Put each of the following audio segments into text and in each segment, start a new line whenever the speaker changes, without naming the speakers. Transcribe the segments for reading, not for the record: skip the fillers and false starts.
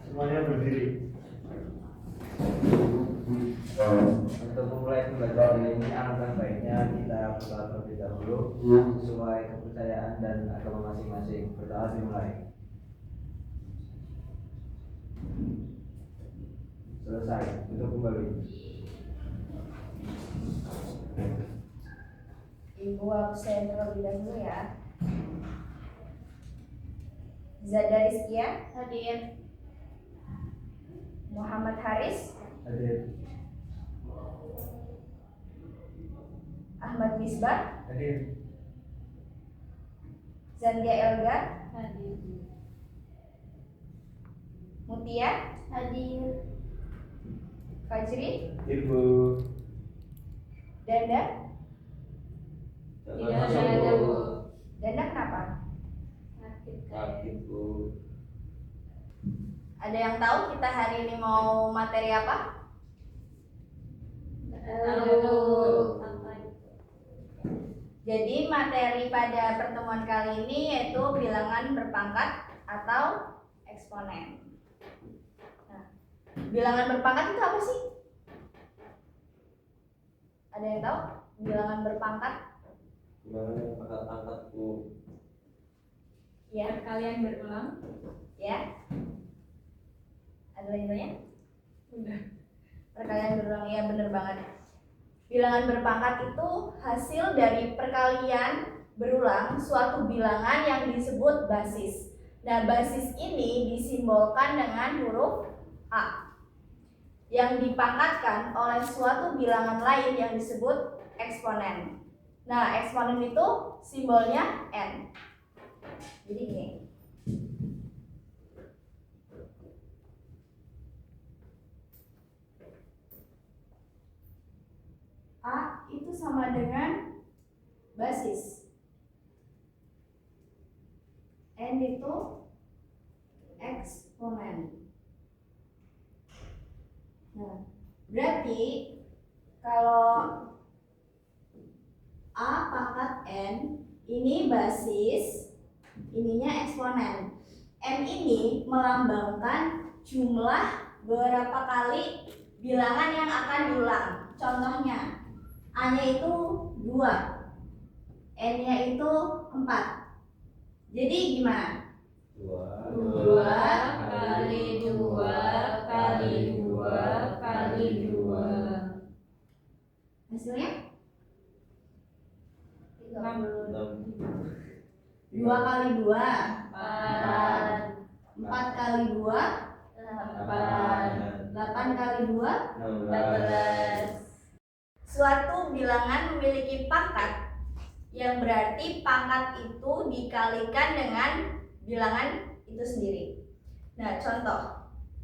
Semuanya berdiri.
Untuk memulai pembelajaran ini, alangkah baiknya kita berdoa terlebih dahulu sesuai kepercayaan dan agama masing-masing. Berdoa dimulai. Selesai. Untuk kembali.
Ibu absen terlebih dahulu ya. Zada Rizkia
Hadir.
Muhammad Haris,
Hadir.
Ahmad Misbah,
Hadir.
Zandia Elga,
Hadir.
Mutia,
Hadir.
Fajri,
Ibu.
Danda.
Tidak ada, Bu.
Danda kenapa?
Sakit.
Bu.
Ada yang tahu kita hari ini mau materi apa?
Tahu apa itu?
Jadi materi pada pertemuan kali ini yaitu bilangan berpangkat atau eksponen. Nah, bilangan berpangkat itu apa sih? Ada yang tahu? Bilangan berpangkat?
Gimana angkat-angkat Bu?
Ya,
Kalian berulang?
ya. Ada lainnya?
Udah.
Perkalian berulang, ya bener banget. Bilangan berpangkat itu hasil dari perkalian berulang suatu bilangan yang disebut basis. Nah, basis ini disimbolkan dengan huruf A yang dipangkatkan oleh suatu bilangan lain yang disebut eksponen. Nah, eksponen itu simbolnya N. Jadi gini. A itu sama dengan basis. N itu eksponen. Nah, berarti kalau A pangkat N ini basis, ininya eksponen. N ini melambangkan jumlah berapa kali bilangan yang akan diulang. Contohnya, A-nya itu 2, N-nya itu 4. Jadi gimana?
2 kali 2 kali 2 kali 2.
Hasilnya?
6.
2 kali 2,
4.
4 kali 2,
8.
8 kali 2.
14.
Suatu bilangan memiliki pangkat yang berarti pangkat itu dikalikan dengan bilangan itu sendiri. Nah, contoh,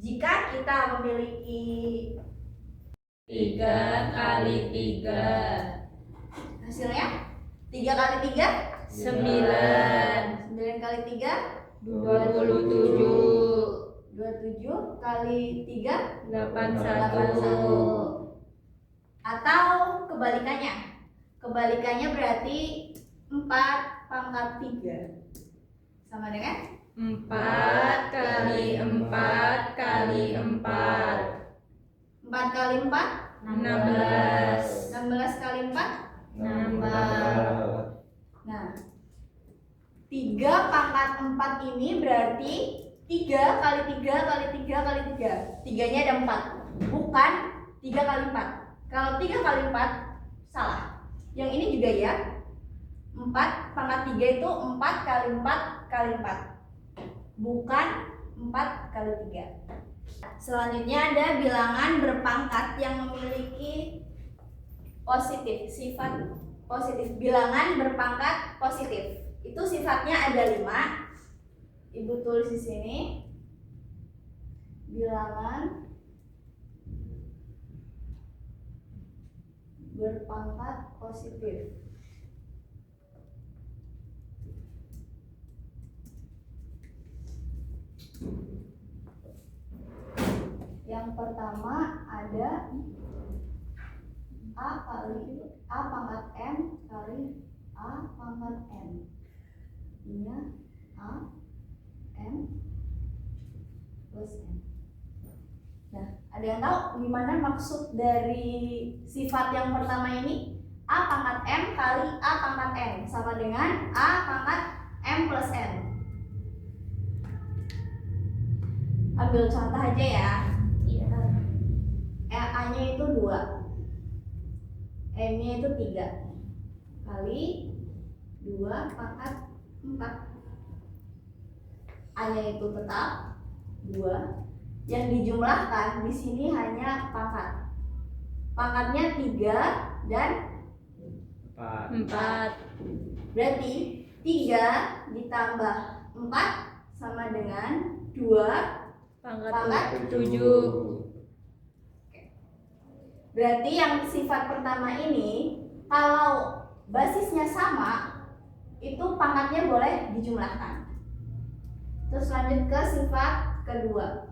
jika kita memiliki
3 kali 3.
hasilnya 3 kali 3,
9.
9 kali 3,
27.
27 kali 3,
81.
atau kebalikannya. Kebalikannya berarti 4 pangkat 3 sama dengan
4 kali 4 kali 4.
4 kali 4,
16.
16 kali 4.
16.
Nah, 3 pangkat 4 ini berarti 3 kali 3 kali 3 kali 3. 3-nya ada 4, bukan 3 kali 4. Kalau 3 kali 4 salah. Yang ini juga ya. 4 pangkat 3 itu 4 kali 4 kali 4, bukan 4 kali 3. Selanjutnya ada bilangan berpangkat yang memiliki positif, sifat positif. Bilangan berpangkat positif itu sifatnya ada 5. Ibu tulis di sini. Bilangan berpangkat positif. Yang pertama ada A pangkat M kali A pangkat N. Ini A M plus N. Nah, ada yang tahu gimana maksud dari sifat yang pertama ini? A pangkat M kali A pangkat N sama dengan A pangkat M plus N. Ambil contoh aja ya.
Iya.
A-nya itu 2, M-nya itu 3 kali 2 pangkat 4. A-nya itu tetap 2. Yang dijumlahkan di sini hanya pangkat. Pangkatnya 3 dan
4.
berarti 3 ditambah 4 sama dengan 2
Pangkat 7.
Berarti yang sifat pertama ini kalau basisnya sama itu pangkatnya boleh dijumlahkan. Terus lanjut ke sifat kedua.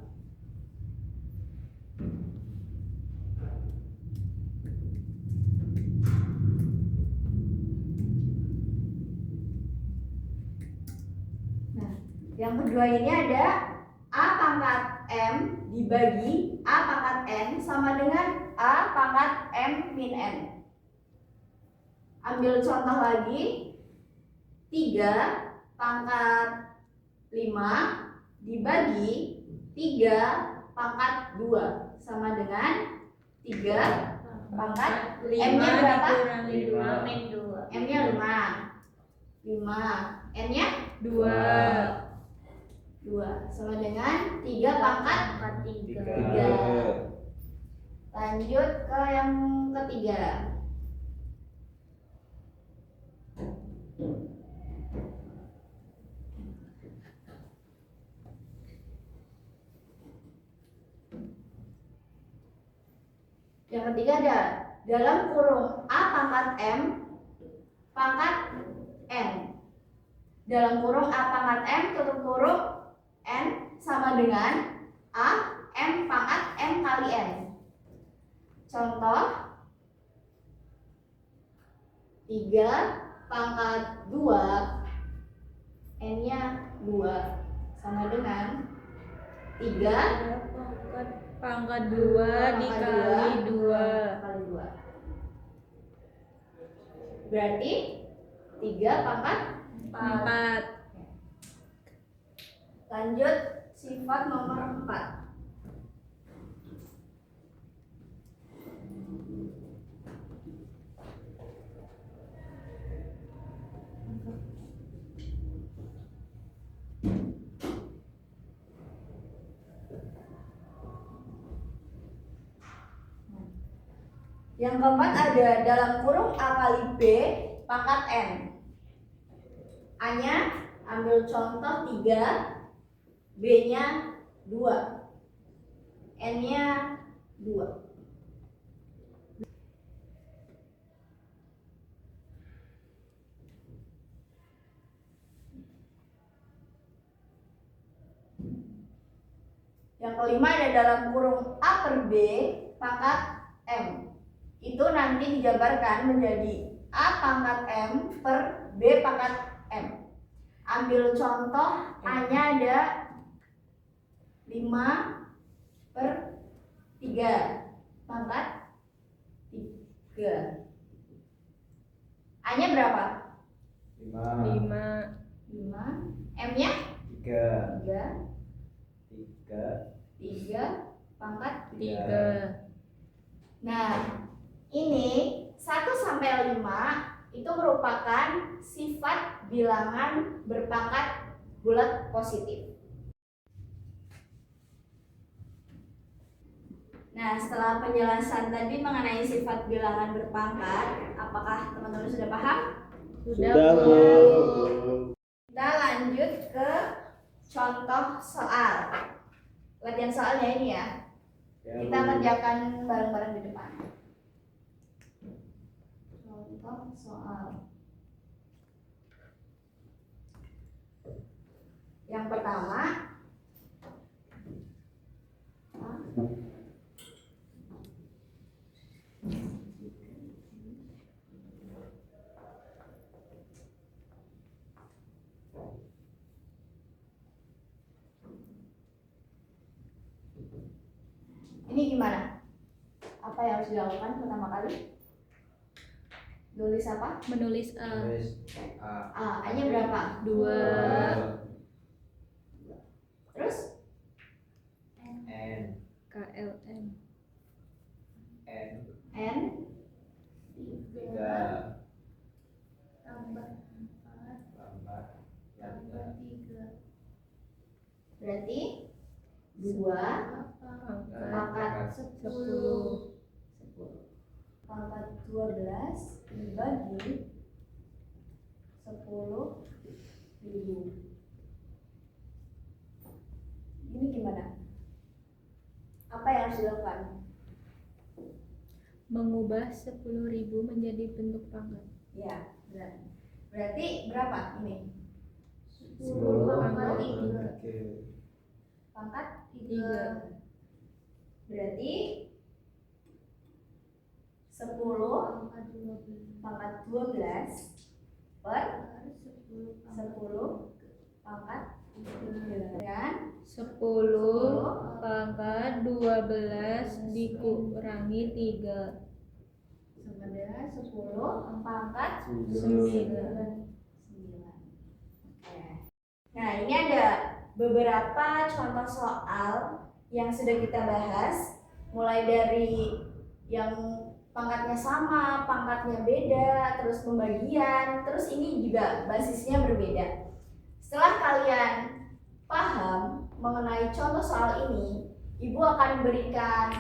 Nah, yang kedua ini ada A pangkat M dibagi A pangkat N sama dengan A pangkat M min N. Ambil contoh lagi, 3 pangkat 5 dibagi 3 pangkat 2 sama dengan 3 pangkat
5
M-nya berapa?
dikurangi
5.
2 min 2.
M-nya 5, N-nya
2.
2 sama dengan 3 pangkat
3.
3. Lanjut ke yang ketiga. Yang ketiga ada dalam kurung A pangkat M pangkat N. Dalam kurung A pangkat M tutup kurung N sama dengan A M pangkat M kali N. Contoh 3 pangkat 2 N-nya 2 sama dengan 3
Pangkat 2 dikali 2.
kali 2. Berarti 3 pangkat
4.
Lanjut sifat nomor 4. Yang keempat ada dalam kurung A kali B pangkat N. A-nya ambil contoh 3, B-nya 2, N-nya 2. Yang kelima ada dalam kurung A per B pangkat M. Itu nanti dijabarkan menjadi A pangkat M per B pangkat M. Ambil contoh, A-nya ada 5 per 3 pangkat 3. A-nya berapa?
5.
5. M-nya
3.
3 pangkat
3.
Nah, ini 1 sampai 5 itu merupakan sifat bilangan berpangkat bulat positif. Nah, setelah penjelasan tadi mengenai sifat bilangan berpangkat, apakah teman-teman sudah paham?
Sudah, Bu.
Kita lanjut ke contoh soal. Latihan soalnya ini ya. Kita kerjakan bareng-bareng di depan. Contoh soal. Yang pertama, gimana? Apa yang harus dilakukan pertama kali? Tulis apa?
Menulis A.
Tulis A.
A nya berapa?
2
Terus?
N
KLM.
N
N
3
tambah
4
tambah 3. Berarti 2 pangkat 10. Pangkat 12 dibagi 10.000. Ini gimana? Apa yang harus dilakukan?
Mengubah 10.000 menjadi bentuk pangkat.
Ya, berarti berapa ini?
10 pangkat
3. Pangkat
3.
Berarti 10 pangkat 12 per 10 pangkat 3 kan?
10 pangkat 12 dikurangi 3
Sama dengan 10 pangkat
9.
Oke. Nah, ini ada beberapa contoh soal yang sudah kita bahas, mulai dari yang pangkatnya sama, pangkatnya beda, terus pembagian, terus ini juga basisnya berbeda. Setelah kalian paham mengenai contoh soal ini, Ibu akan berikan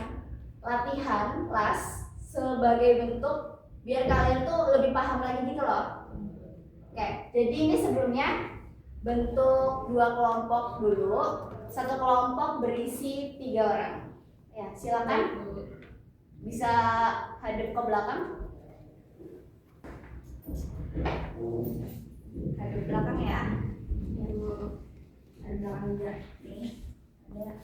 latihan las sebagai bentuk biar kalian tuh lebih paham lagi gitu loh. Oke, jadi ini sebelumnya bentuk 2 kelompok dulu. Satu kelompok berisi 3 orang. Ya, silakan. Bisa hadap ke belakang. Hadap belakang ya. Hadap belakang juga. Nih, ada.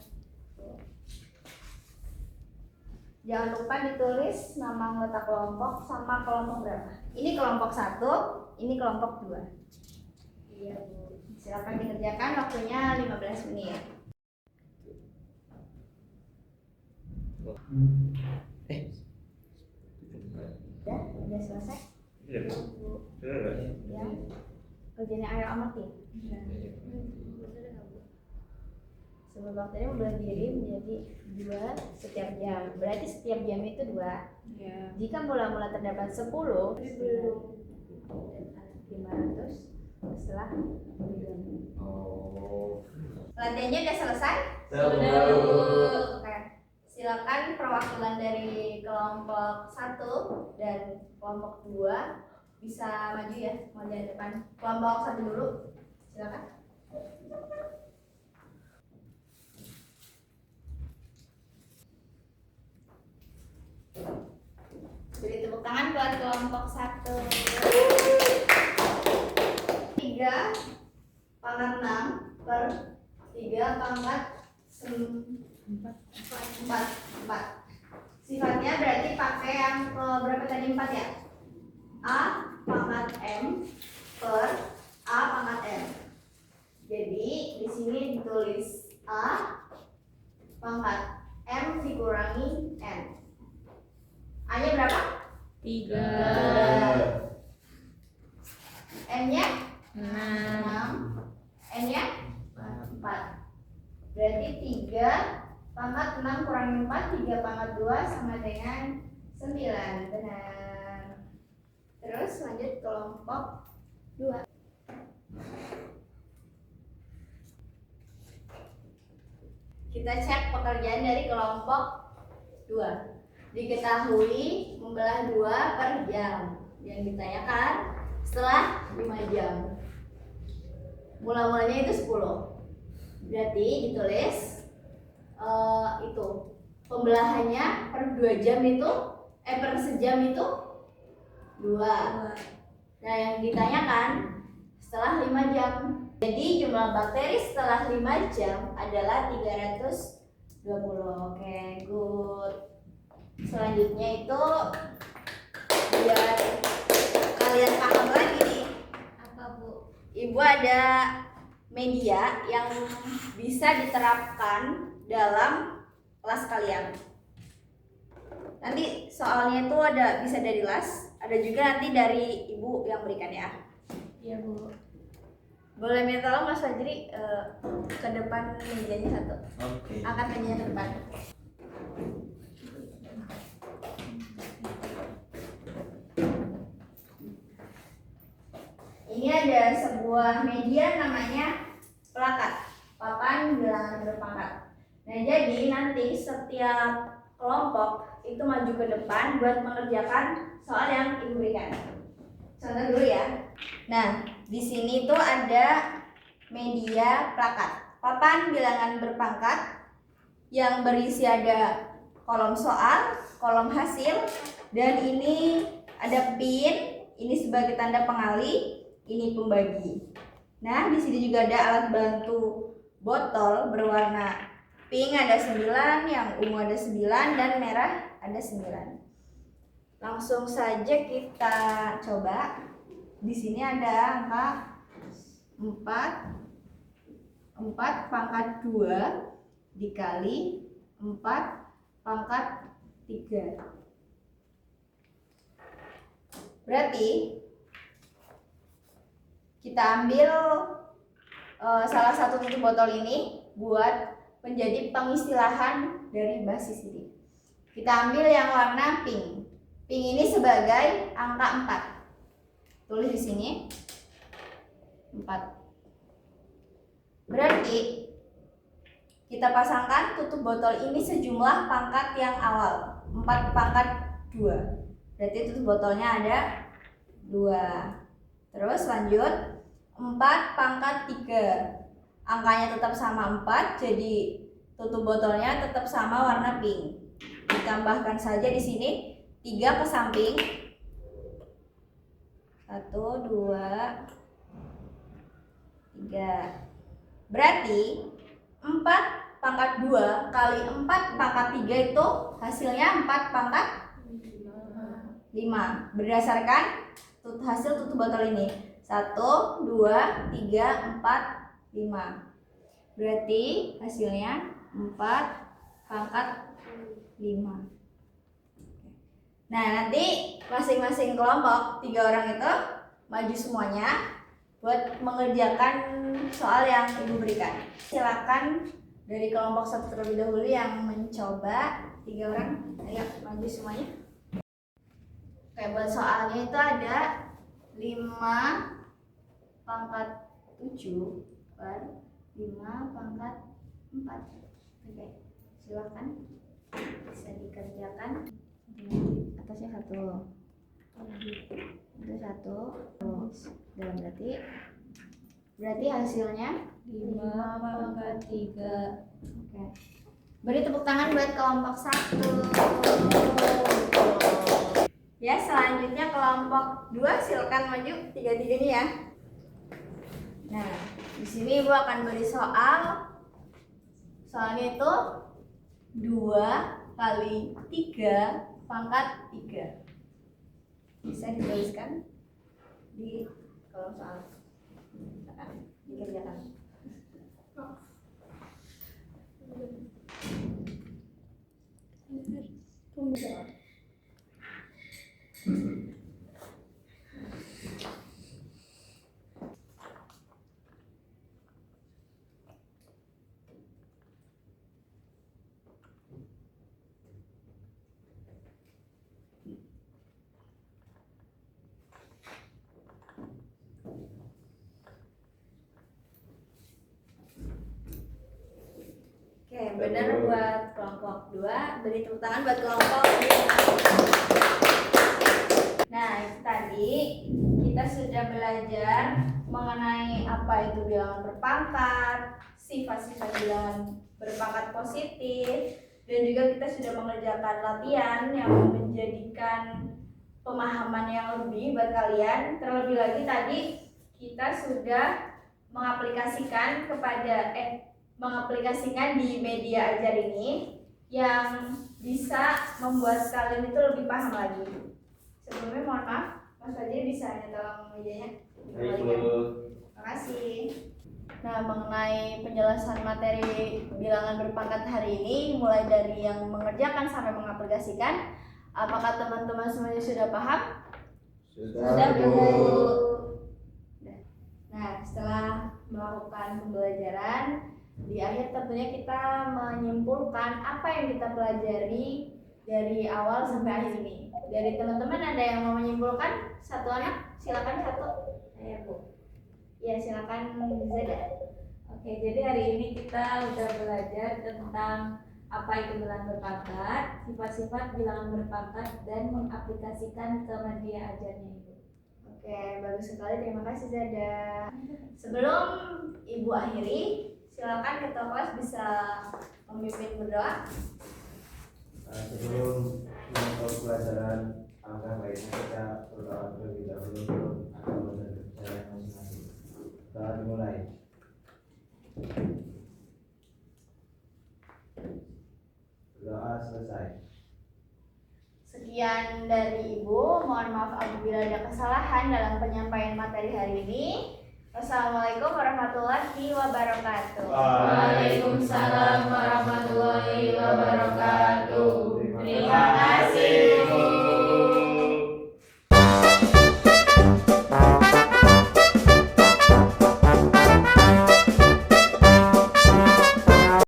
Jangan lupa ditulis nama anggota kelompok sama kelompok berapa. Ini kelompok 1, ini kelompok 2. Iya, Bu. Silakan dikerjakan, waktunya 15 menit. Udah selesai?
Iya.
Ya. Kerjanya air amat nih. Sebelum waktunya berdiri menjadi 2 setiap jam. Berarti setiap jam itu 2.
Ya.
Jika mula-mula terdapat 10, 500 setelah 2 jam. Latihannya udah selesai? Oke. Silakan perwakilan dari kelompok 1 dan kelompok 2 bisa maju ya, maju di depan. Kelompok 1 dulu. Silakan. Beri tepuk tangan buat kelompok 1. 3 pangkat 6 per 3 pangkat 4. Sifatnya berarti pakai yang berapa tadi 4 ya? A pangkat M per A pangkat M. Jadi di sini ditulis A pangkat M dikurangi N. A-nya berapa?
3.
N-nya
6.
6. N-nya 4. Berarti 3 pangkat 6 kurangi 4, 3 pangkat 2 sama dengan 9. Benar. Terus lanjut kelompok 2. Kita cek pekerjaan dari kelompok 2. Diketahui membelah 2 per jam. Yang ditanyakan setelah 5 jam. Mula-mulanya itu 10. Berarti ditulis itu pembelahannya per 2 jam itu per sejam itu 2. Nah, yang ditanyakan setelah 5 jam. Jadi jumlah bakteri setelah 5 jam adalah 320. Oke, good. Selanjutnya itu biar kalian paham lagi nih. Apa, Bu? Ibu ada media yang bisa diterapkan dalam kelas kalian. Nanti soalnya itu bisa dari las, ada juga nanti dari ibu yang berikan ya.
Iya Bu.
Boleh minta tolong Mas Fajri ke depan mejanya satu.
Oke.
Angkat mejanya ke depan. Ini ada sebuah media namanya plakat, papan bilangan berpangkat. Nah, jadi nanti setiap kelompok itu maju ke depan buat mengerjakan soal yang ibu berikan. Contoh dulu ya. Nah, di sini tuh ada media plakat, papan bilangan berpangkat yang berisi ada kolom soal, kolom hasil, dan ini ada pin, ini sebagai tanda pengalih, ini pembagi. Nah, di sini juga ada alat bantu botol berwarna pink ada 9, yang ungu ada 9, dan merah ada 9. Langsung saja kita coba. Di sini ada angka 4 pangkat 2 dikali 4 pangkat 3. Berarti kita ambil salah satu tutup botol ini buat menjadi pengistilahan dari basis ini. Kita ambil yang warna pink. Pink ini sebagai angka 4. Tulis di sini 4. Berarti kita pasangkan tutup botol ini sejumlah pangkat yang awal, 4 pangkat 2. Berarti tutup botolnya ada 2. Terus lanjut 4 pangkat 3. Angkanya tetap sama 4, jadi tutup botolnya tetap sama warna pink. Ditambahkan saja di sini 3 ke samping. 1, 2, 3. Berarti 4 pangkat 2 kali 4 pangkat 3 itu hasilnya 4 pangkat 5. Berdasarkan hasil tutup botol ini. 1, 2, 3, 4, 5. Berarti hasilnya 4 pangkat 5. Nah, nanti masing-masing kelompok 3 orang itu maju semuanya buat mengerjakan soal yang ibu berikan. Silakan dari kelompok 1 terlebih dahulu yang mencoba. 3 orang, ayo maju semuanya. Oke, buat soalnya itu ada 5 pangkat 7 per 5 pangkat 4. Oke, silakan bisa dikerjakan. Atasnya 1, itu 1. Dalam berarti hasilnya
5 pangkat 3.
Oke. Beri tepuk tangan buat kelompok 1. Ya, selanjutnya kelompok 2 silakan maju 3-3 ya. Nah, di sini ibu akan beri soal. Soalnya itu 2 kali 3 pangkat 3. Bisa dituliskan di kolom soal. Dikerjakan. Oke, benar buat kelompok 2. Beri tepuk tangan buat kelompok 2. Nah, itu tadi kita sudah belajar mengenai apa itu bilangan berpangkat, sifat-sifat bilangan berpangkat positif, dan juga kita sudah mengerjakan latihan yang menjadikan pemahaman yang lebih buat kalian. Terlebih lagi tadi kita sudah mengaplikasikan di media ajar ini yang bisa membuat kalian itu lebih paham lagi. Sebelumnya mohon maaf, Mas Fajri bisa tolong mejanya.
Baik, Bu.
Terima kasih. Nah, mengenai penjelasan materi bilangan berpangkat hari ini, mulai dari yang mengerjakan sampai mengaplikasikan, apakah teman-teman semuanya sudah paham?
Sudah, Bu.
Nah, setelah melakukan pembelajaran, di akhir tentunya kita menyimpulkan apa yang kita pelajari dari awal sampai akhir ini. Dari teman-teman ada yang mau menyimpulkan? Satu anak, silakan satu.
Saya Bu.
Ya, silakan Zeda.
Oke, jadi hari ini kita udah belajar tentang apa itu bilangan berpangkat, sifat-sifat bilangan berpangkat, dan mengaplikasikan ke media ajarnya Ibu.
Oke, bagus sekali. Terima kasih Zada. Sebelum Ibu akhiri, silakan ketua kelas bisa memimpin berdoa.
Sebelum memulai pelajaran, angka baiknya kita berdoa terlebih dahulu untuk agama dan kepercayaan masing-masing. Doa dimulai. Doa selesai.
Sekian dari Ibu. Mohon maaf apabila ada kesalahan dalam penyampaian materi hari ini. Wassalamualaikum warahmatullahi wabarakatuh.
Waalaikumsalam